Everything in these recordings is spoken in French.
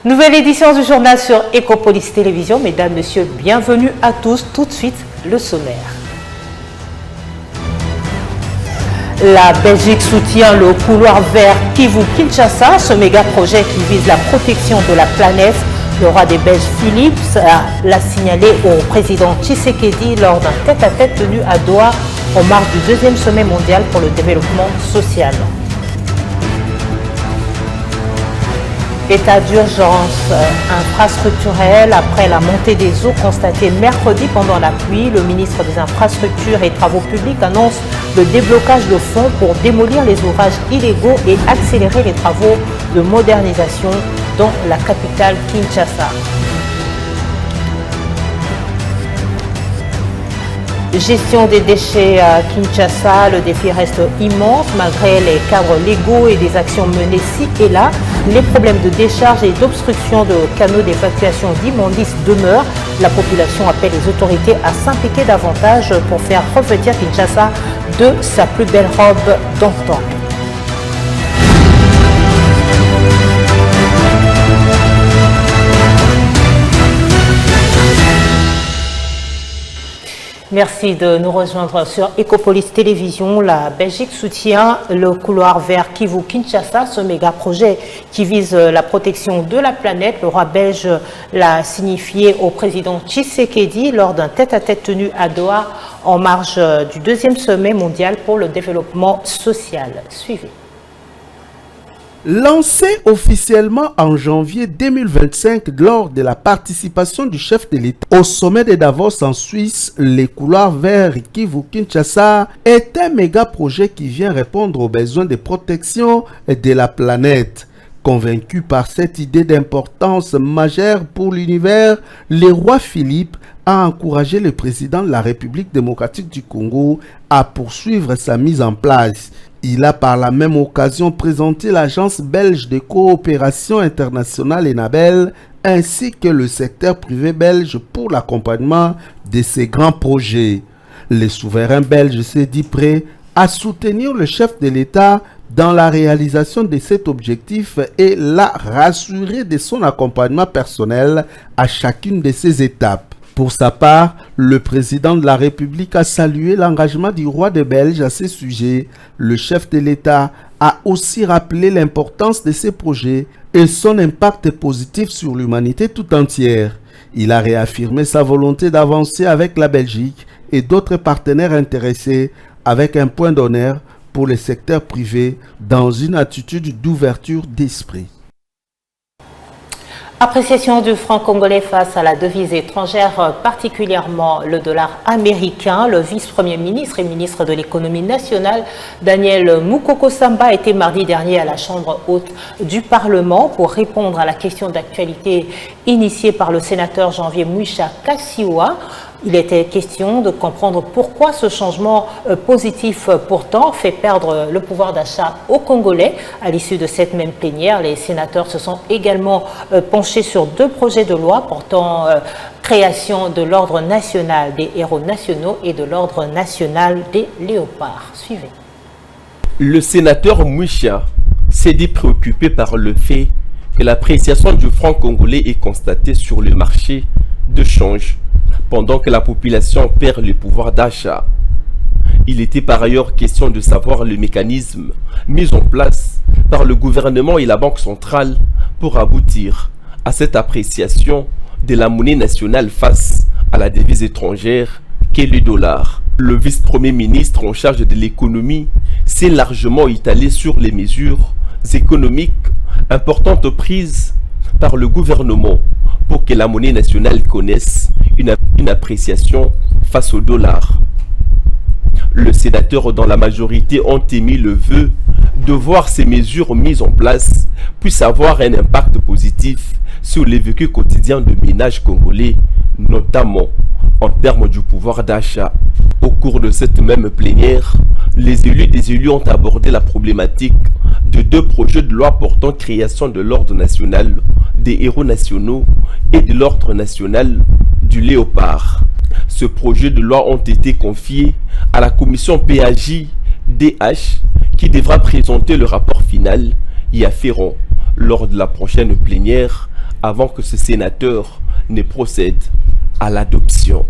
Nouvelle édition du journal sur Ecopolis Télévision. Mesdames, Messieurs, bienvenue à tous. Tout de suite, le sommaire. La Belgique soutient le couloir vert Kivu-Kinshasa, ce méga projet qui vise la protection de la planète. Le roi des Belges Philippe l'a signalé au président Tshisekedi lors d'un tête-à-tête tenu à Doha en marge du deuxième sommet mondial pour le développement social. État d'urgence infrastructurel après la montée des eaux constatée mercredi pendant la pluie. Le ministre des Infrastructures et Travaux publics annonce le déblocage de fonds pour démolir les ouvrages illégaux et accélérer les travaux de modernisation dans la capitale Kinshasa. Gestion des déchets à Kinshasa, le défi reste immense malgré les cadres légaux et des actions menées ci et là. Les problèmes de décharge et d'obstruction de canaux d'évacuation d'immondices demeurent. La population appelle les autorités à s'impliquer davantage pour faire revêtir Kinshasa de sa plus belle robe d'antan. Merci de nous rejoindre sur Ecopolis Télévision. La Belgique soutient le couloir vert Kivu-Kinshasa, ce méga projet qui vise la protection de la planète. Le roi belge l'a signifié au président Tshisekedi lors d'un tête-à-tête tenu à Doha en marge du deuxième sommet mondial pour le développement social. Suivez. Lancé officiellement en janvier 2025 lors de la participation du chef de l'État au sommet de Davos en Suisse, les couloirs verts Kivu-Kinshasa est un méga projet qui vient répondre aux besoins de protection de la planète. Convaincu par cette idée d'importance majeure pour l'univers, le roi Philippe a encouragé le président de la République démocratique du Congo à poursuivre sa mise en place. Il a par la même occasion présenté l'Agence belge de coopération internationale ENABEL ainsi que le secteur privé belge pour l'accompagnement de ces grands projets. Le souverain belge s'est dit prêt à soutenir le chef de l'État dans la réalisation de cet objectif et l'a rassuré de son accompagnement personnel à chacune de ces étapes. Pour sa part, le président de la République a salué l'engagement du roi des Belges à ce sujet. Le chef de l'État a aussi rappelé l'importance de ces projets et son impact positif sur l'humanité tout entière. Il a réaffirmé sa volonté d'avancer avec la Belgique et d'autres partenaires intéressés avec un point d'honneur pour le secteur privé dans une attitude d'ouverture d'esprit. Appréciation du franc congolais face à la devise étrangère, particulièrement le dollar américain. Le vice-premier ministre et ministre de l'économie nationale, Daniel Mukoko Samba, était mardi dernier à la Chambre haute du Parlement pour répondre à la question d'actualité initiée par le sénateur Janvier Mwisha Kassiwa. Il était question de comprendre pourquoi ce changement positif pourtant fait perdre le pouvoir d'achat aux Congolais. À l'issue de cette même plénière, les sénateurs se sont également penchés sur deux projets de loi portant création de l'ordre national des héros nationaux et de l'ordre national des léopards. Suivez. Le sénateur Mwisha s'est dit préoccupé par le fait que l'appréciation du franc congolais est constatée sur le marché de change pendant que la population perd le pouvoir d'achat. Il était par ailleurs question de savoir le mécanisme mis en place par le gouvernement et la Banque centrale pour aboutir à cette appréciation de la monnaie nationale face à la devise étrangère qu'est le dollar. Le vice-premier ministre en charge de l'économie s'est largement étalé sur les mesures économiques importantes prises par le gouvernement pour que la monnaie nationale connaisse une appréciation face au dollar. Le sénateur dans la majorité ont émis le vœu de voir ces mesures mises en place puissent avoir un impact positif sur les vécus quotidiens de ménages congolais, notamment en termes du pouvoir d'achat. Au cours de cette même plénière, les élus ont abordé la problématique de deux projets de loi portant création de l'ordre national des héros nationaux et de l'ordre national du léopard. Ce projet de loi ont été confiés à la commission PAJ-DH qui devra présenter le rapport final y afférent lors de la prochaine plénière avant que ce sénateur ne procède à l'adoption.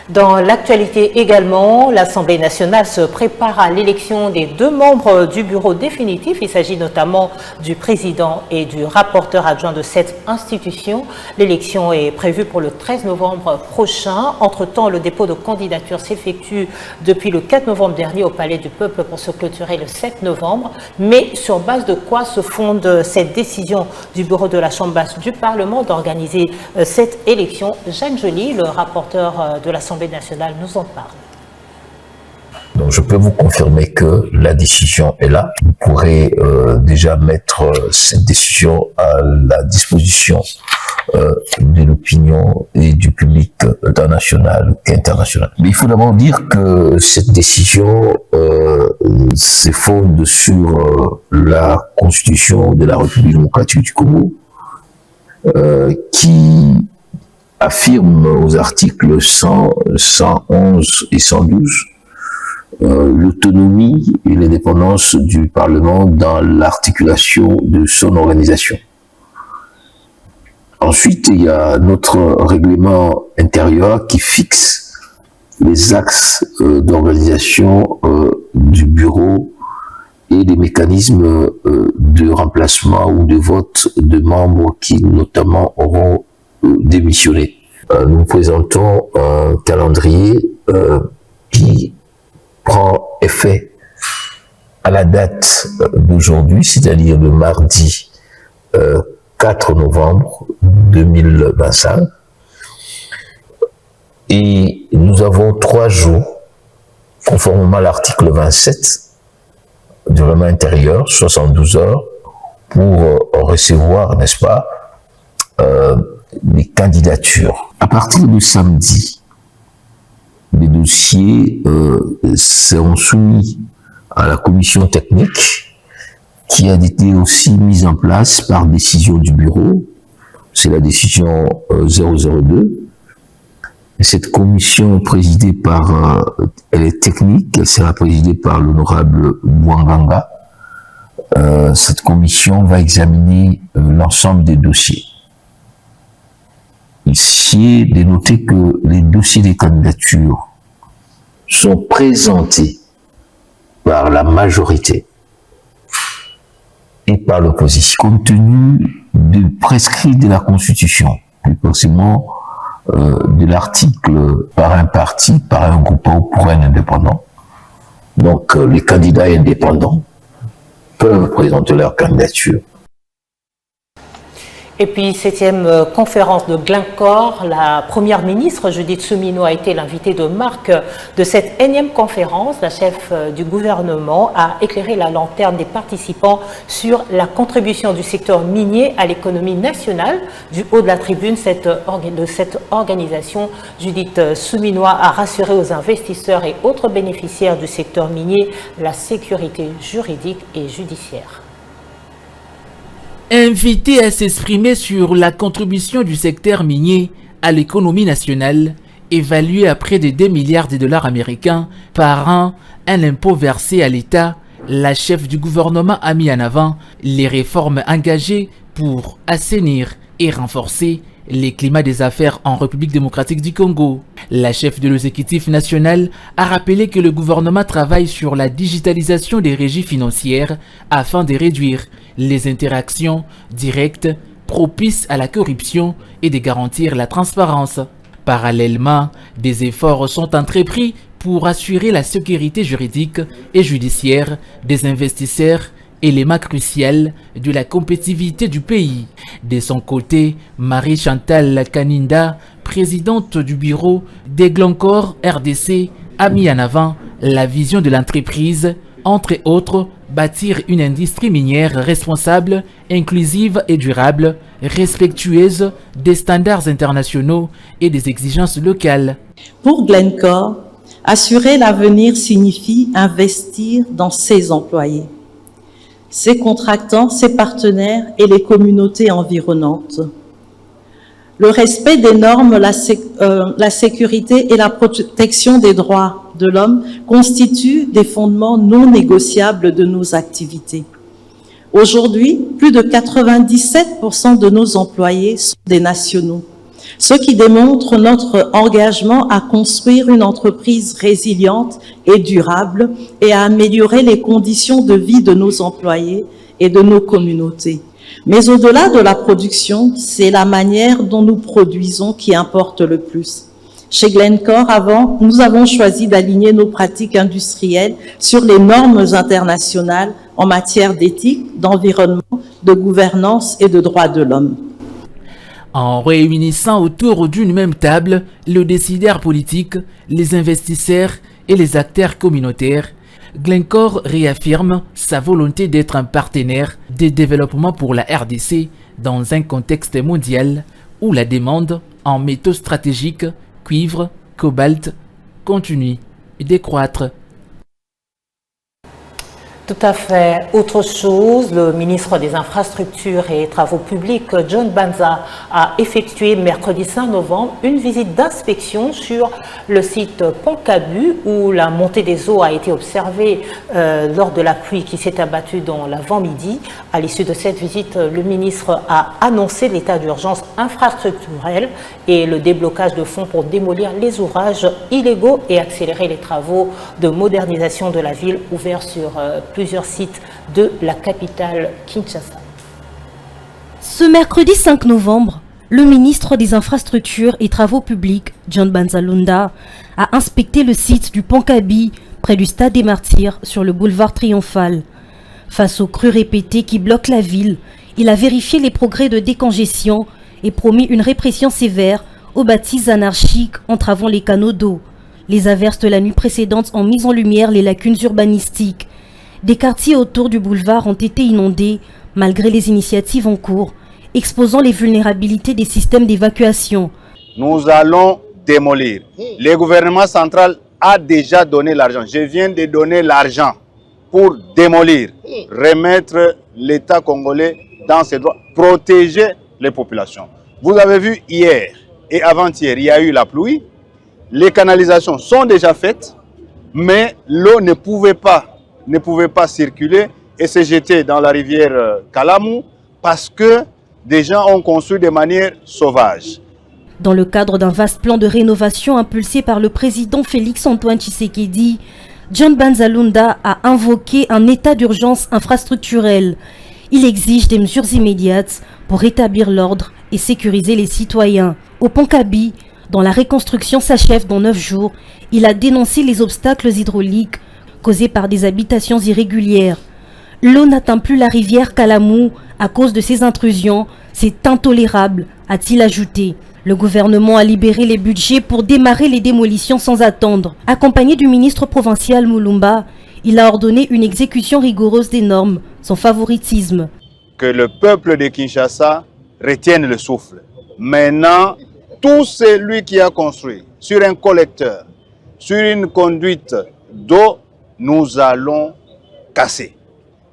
Dans l'actualité également, l'Assemblée nationale se prépare à l'élection des 2 membres du bureau définitif. Il s'agit notamment du président et du rapporteur adjoint de cette institution. L'élection est prévue pour le 13 novembre prochain. Entre-temps, le dépôt de candidature s'effectue depuis le 4 novembre dernier au Palais du Peuple pour se clôturer le 7 novembre. Mais sur base de quoi se fonde cette décision du bureau de la Chambre basse du Parlement d'organiser cette élection? Jacques Joly, le rapporteur de l'Assemblée nationale, nous en parle. Donc, je peux vous confirmer que la décision est là. Vous pourrez déjà mettre cette décision à la disposition de l'opinion et du public tant national qu'international. Mais il faut d'abord dire que cette décision se fonde sur la Constitution de la République démocratique du Congo qui affirme aux articles 100, 111 et 112 l'autonomie et l'indépendance du Parlement dans l'articulation de son organisation. Ensuite, il y a notre règlement intérieur qui fixe les axes d'organisation du bureau et les mécanismes de remplacement ou de vote de membres qui notamment auront démissionné. Nous présentons un calendrier qui prend effet à la date d'aujourd'hui, c'est-à-dire le mardi 4 novembre 2025. Et nous avons 3 jours, conformément à l'article 27 du règlement intérieur, 72 heures, pour recevoir, n'est-ce pas, les candidatures. À partir de samedi, les dossiers seront soumis à la commission technique qui a été aussi mise en place par décision du bureau. C'est la décision 002. Et cette commission présidée par, elle est technique, elle sera présidée par l'honorable Bouanganga. Cette commission va examiner l'ensemble des dossiers. Ici est de noter que les dossiers des candidatures sont présentés par la majorité et par l'opposition, compte tenu du prescrit de la Constitution, plus précisément de l'article par un parti, par un groupe ou pour un indépendant. Donc les candidats indépendants peuvent présenter leur candidature. Et puis, 7e conférence de Glencore, la première ministre Judith Suminwa a été l'invitée de marque de cette énième conférence. La chef du gouvernement a éclairé la lanterne des participants sur la contribution du secteur minier à l'économie nationale. Du haut de la tribune de cette organisation, Judith Suminwa a rassuré aux investisseurs et autres bénéficiaires du secteur minier la sécurité juridique et judiciaire. Invité à s'exprimer sur la contribution du secteur minier à l'économie nationale, évaluée à près de 2 milliards de dollars américains par an, un impôt versé à l'État, la chef du gouvernement a mis en avant les réformes engagées pour assainir et renforcer les climats des affaires en République démocratique du Congo. La chef de l'exécutif national a rappelé que le gouvernement travaille sur la digitalisation des régies financières afin de réduire les interactions directes propices à la corruption et de garantir la transparence. Parallèlement, des efforts sont entrepris pour assurer la sécurité juridique et judiciaire des investisseurs, élément crucial de la compétitivité du pays. De son côté, Marie-Chantal Kaninda, présidente du bureau des Glencore RDC, a mis en avant la vision de l'entreprise, entre autres, bâtir une industrie minière responsable, inclusive et durable, respectueuse des standards internationaux et des exigences locales. Pour Glencore, assurer l'avenir signifie investir dans ses employés, ses contractants, ses partenaires et les communautés environnantes. Le respect des normes, la sécurité et la protection des droits de l'homme constituent des fondements non négociables de nos activités. Aujourd'hui, plus de 97% de nos employés sont des nationaux, ce qui démontre notre engagement à construire une entreprise résiliente et durable et à améliorer les conditions de vie de nos employés et de nos communautés. Mais au-delà de la production, c'est la manière dont nous produisons qui importe le plus. Chez Glencore, nous avons choisi d'aligner nos pratiques industrielles sur les normes internationales en matière d'éthique, d'environnement, de gouvernance et de droits de l'homme. En réunissant autour d'une même table le décideur politique, les investisseurs et les acteurs communautaires, Glencore réaffirme sa volonté d'être un partenaire de développement pour la RDC dans un contexte mondial où la demande en métaux stratégiques, cuivre, cobalt, continue de décroître. Tout à fait. Autre chose, le ministre des Infrastructures et Travaux publics, John Banza, a effectué mercredi 5 novembre une visite d'inspection sur le site Pont-Cabu où la montée des eaux a été observée lors de la pluie qui s'est abattue dans l'avant-midi. À l'issue de cette visite, le ministre a annoncé l'état d'urgence infrastructurelle et le déblocage de fonds pour démolir les ouvrages illégaux et accélérer les travaux de modernisation de la ville ouverts sur plusieurs sites de la capitale Kinshasa. Ce mercredi 5 novembre, le ministre des Infrastructures et Travaux publics, John Banza Lunda, a inspecté le site du Pont-Cabi, près du Stade des Martyrs, sur le boulevard Triomphal. Face aux crues répétées qui bloquent la ville, il a vérifié les progrès de décongestion et promis une répression sévère aux bâtisses anarchiques entravant les canaux d'eau. Les averses de la nuit précédente ont mis en lumière les lacunes urbanistiques. Des quartiers autour du boulevard ont été inondés malgré les initiatives en cours, exposant les vulnérabilités des systèmes d'évacuation. Nous allons démolir. Le gouvernement central a déjà donné l'argent. Je viens de donner l'argent pour démolir, remettre l'État congolais dans ses droits, protéger les populations. Vous avez vu hier et avant-hier, il y a eu la pluie. Les canalisations sont déjà faites, mais l'eau ne pouvait pas circuler et se jeter dans la rivière Kalamu parce que des gens ont construit de manière sauvage. Dans le cadre d'un vaste plan de rénovation impulsé par le président Félix-Antoine Tshisekedi, John Banza Lunda a invoqué un état d'urgence infrastructurel. Il exige des mesures immédiates pour rétablir l'ordre et sécuriser les citoyens. Au Pont-Cabi, dont la reconstruction s'achève dans 9 jours, il a dénoncé les obstacles hydrauliques causés par des habitations irrégulières. L'eau n'atteint plus la rivière Kalamu à cause de ces intrusions. C'est intolérable, a-t-il ajouté. Le gouvernement a libéré les budgets pour démarrer les démolitions sans attendre. Accompagné du ministre provincial Mulumba, il a ordonné une exécution rigoureuse des normes, sans favoritisme. Que le peuple de Kinshasa retienne le souffle. Maintenant, tout celui qui a construit sur un collecteur, sur une conduite d'eau, nous allons casser.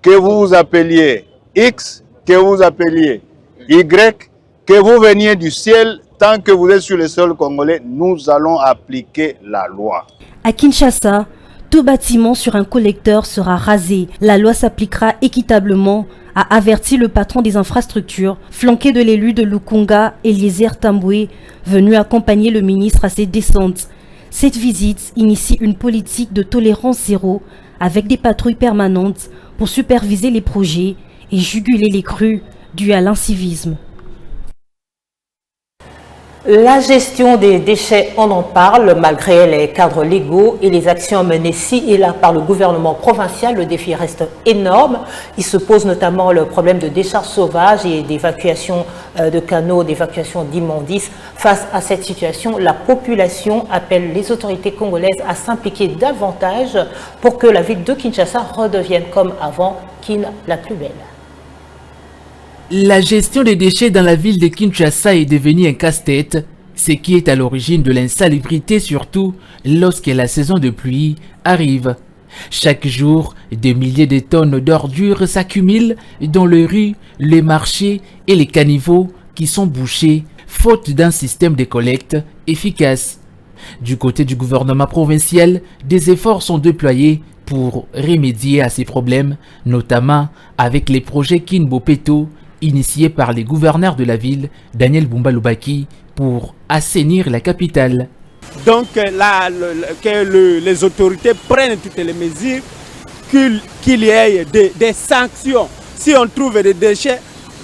Que vous appeliez X, que vous appeliez Y, que vous veniez du ciel, tant que vous êtes sur le sol congolais, nous allons appliquer la loi. À Kinshasa, tout bâtiment sur un collecteur sera rasé. La loi s'appliquera équitablement, a averti le patron des infrastructures, flanqué de l'élu de Lukunga, Eliezer Tamboué, venu accompagner le ministre à ses descentes. Cette visite initie une politique de tolérance zéro avec des patrouilles permanentes pour superviser les projets et juguler les crues dues à l'incivisme. La gestion des déchets, on en parle, malgré les cadres légaux et les actions menées ci et là par le gouvernement provincial, le défi reste énorme. Il se pose notamment le problème de décharges sauvages et d'évacuation de canaux, d'évacuation d'immondices. Face à cette situation, la population appelle les autorités congolaises à s'impliquer davantage pour que la ville de Kinshasa redevienne comme avant, Kin la plus belle. La gestion des déchets dans la ville de Kinshasa est devenue un casse-tête, ce qui est à l'origine de l'insalubrité, surtout lorsque la saison de pluie arrive. Chaque jour, des milliers de tonnes d'ordures s'accumulent dans les rues, les marchés et les caniveaux qui sont bouchés, faute d'un système de collecte efficace. Du côté du gouvernement provincial, des efforts sont déployés pour remédier à ces problèmes, notamment avec les projets Kinbopeto initiés par les gouverneurs de la ville, Daniel Bumba Lubaki, pour assainir la capitale. Donc là, que les autorités prennent toutes les mesures, qu'il y ait des sanctions. Si on trouve des déchets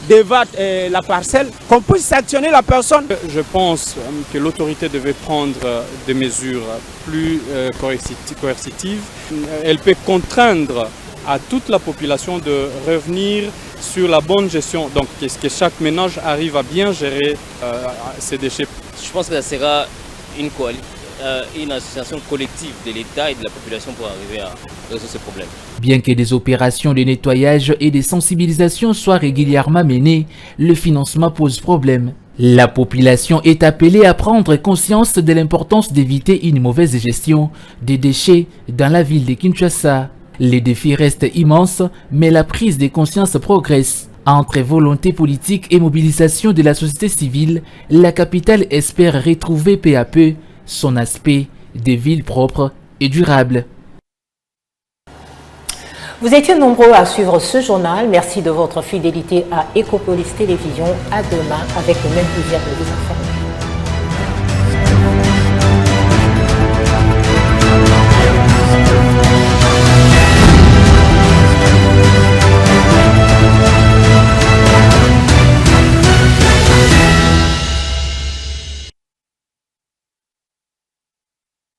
devant la parcelle, qu'on puisse sanctionner la personne. Je pense que l'autorité devait prendre des mesures plus coercitives. Elle peut contraindre à toute la population de revenir sur la bonne gestion. Donc, que chaque ménage arrive à bien gérer ses déchets. Je pense que ça sera une association collective de l'État et de la population pour arriver à résoudre ce problème. Bien que des opérations de nettoyage et de sensibilisation soient régulièrement menées, le financement pose problème. La population est appelée à prendre conscience de l'importance d'éviter une mauvaise gestion des déchets dans la ville de Kinshasa. Les défis restent immenses, mais la prise de conscience progresse. Entre volonté politique et mobilisation de la société civile, la capitale espère retrouver peu à peu son aspect de ville propre et durable. Vous étiez nombreux à suivre ce journal. Merci de votre fidélité à Ecopolis Télévision. À demain avec le même plaisir de vous informer.